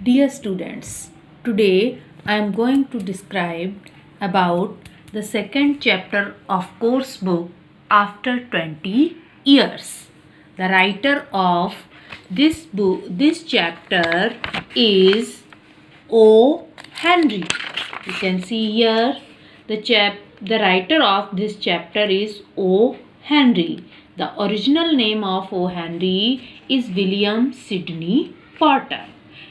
Dear students, today I am going to describe about the second chapter of course book after 20 years. The writer of this chapter is O. Henry. You can see here the writer of this chapter is O. Henry. The original name of O. Henry is William Sidney Porter.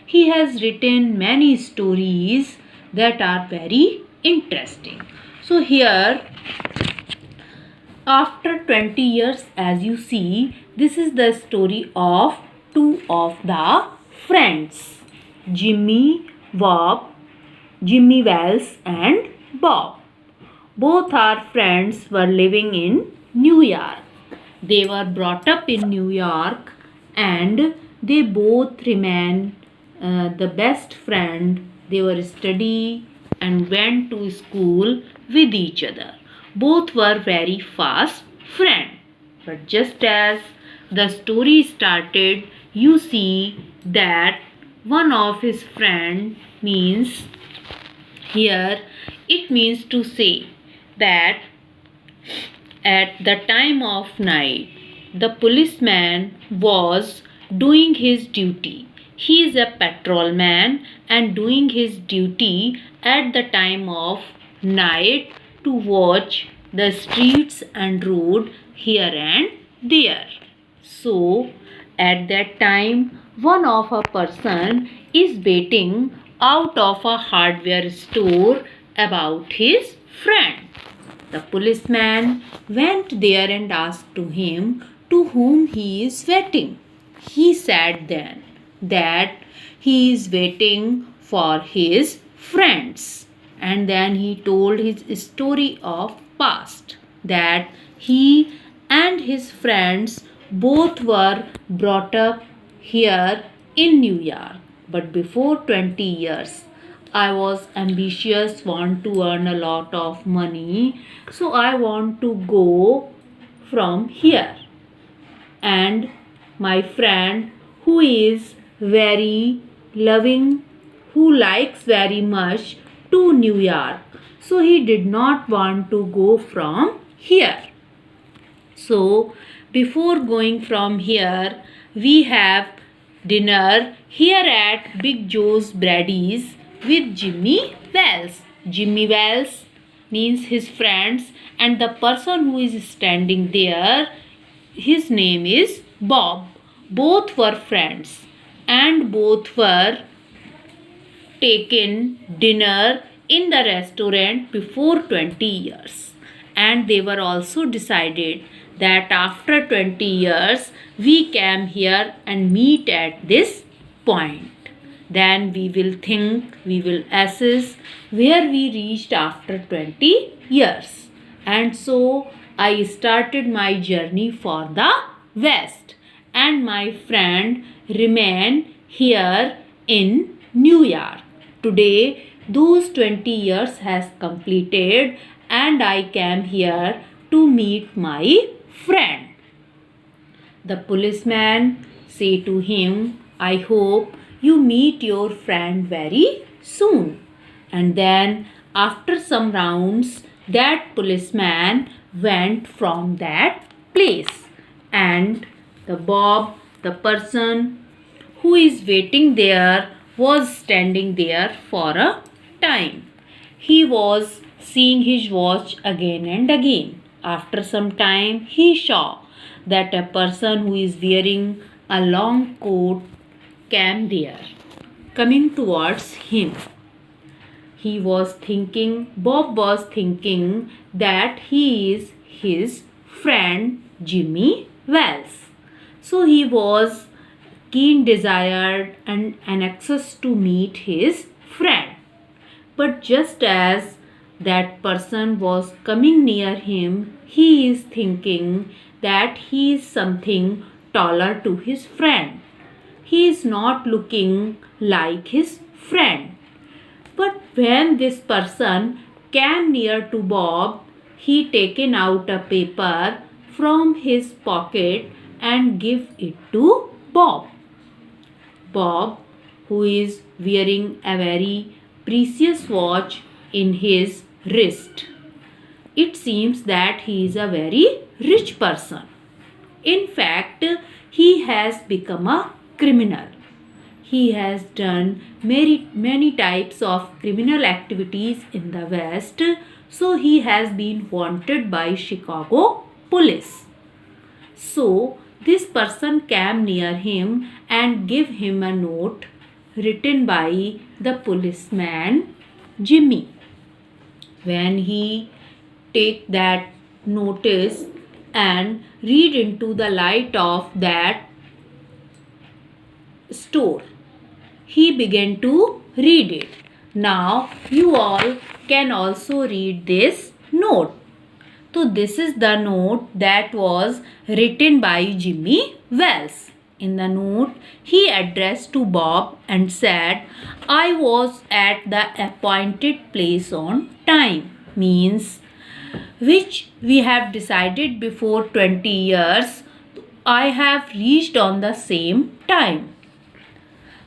He has written many stories that are very interesting. So here after 20 years, as you see, this is the story of two of the friends, Jimmy Wells and Bob. Both our friends were living in New York. They were brought up in New York and they both remain the best friend. They were study and went to school with each other. Both were very fast friends. But just as the story started, you see that one of his friend means here it means to say that at the time of night the policeman was doing his duty. He is a patrolman and doing his duty at the time of night to watch the streets and road here and there. So at that time one of a person is waiting out of a hardware store about his friend. The policeman went there and asked to him to whom he is waiting. He said then that he is waiting for his friends, and then he told his story of past, that he and his friends both were brought up here in New York. But before 20 years I was ambitious, want to earn a lot of money, so I want to go from here. And my friend who is very loving, who likes very much to New York, so he did not want to go from here. So before going from here, we have dinner here at Big Joe's Brady's with Jimmy Wells. Jimmy Wells means his friends, and the person who is standing there, his name is Bob. Both were friends and both were taken dinner in the restaurant before 20 years. And they were also decided that after 20 years we came here and meet at this point. Then we will think, we will assess where we reached after 20 years. And so I started my journey for the west, and my friend remained here in New York. Today those 20 years has completed and I came here to meet my friend. The policeman say to him, I hope you meet your friend very soon. And then after some rounds that policeman went from that place, and the Bob, the person who is waiting there, was standing there for a time. He was seeing his watch again and again. After some time he saw that a person who is wearing a long coat came there, coming towards him. Bob was thinking that he is his friend Jimmy Wells. So he was keen desired and anxious to meet his friend. But just as that person was coming near him, he is thinking that he is something taller to his friend. He is not looking like his friend. But when this person came near to Bob, he taken out a paper from his pocket and give it to Bob. Bob who is wearing a very precious watch in his wrist. It seems that he is a very rich person. In fact, he has become a criminal. He has done many types of criminal activities in the West, so he has been wanted by Chicago police. So this person came near him and gave him a note written by the policeman Jimmy. When he take that notice and read into the light of that store, he began to read it. Now you all can also read this note. So this is the note that was written by Jimmy Wells. In the note, he addressed to Bob and said, I was at the appointed place on time. Means which we have decided before 20 years. I have reached on the same time.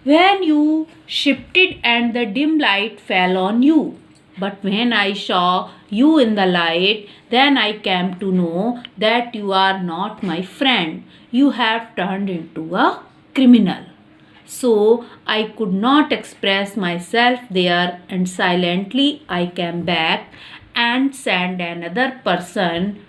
When you shifted and the dim light fell on you. But when I saw you in the light, then I came to know that you are not my friend. You have turned into a criminal. So I could not express myself there, and silently I came back and sent another person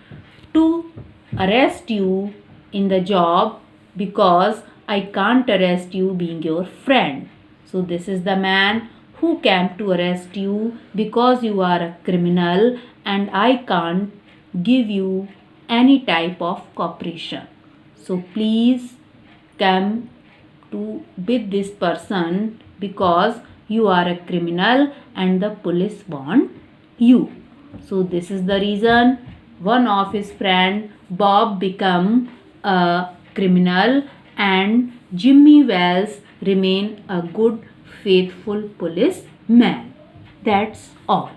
to arrest you in the job because I can't arrest you being your friend. So this is the man who came to arrest you because you are a criminal and I can't give you any type of cooperation. So please come to with this person because you are a criminal and the police want you. So this is the reason one of his friend Bob become a criminal and Jimmy Wells remain a good faithful policeman. That's all.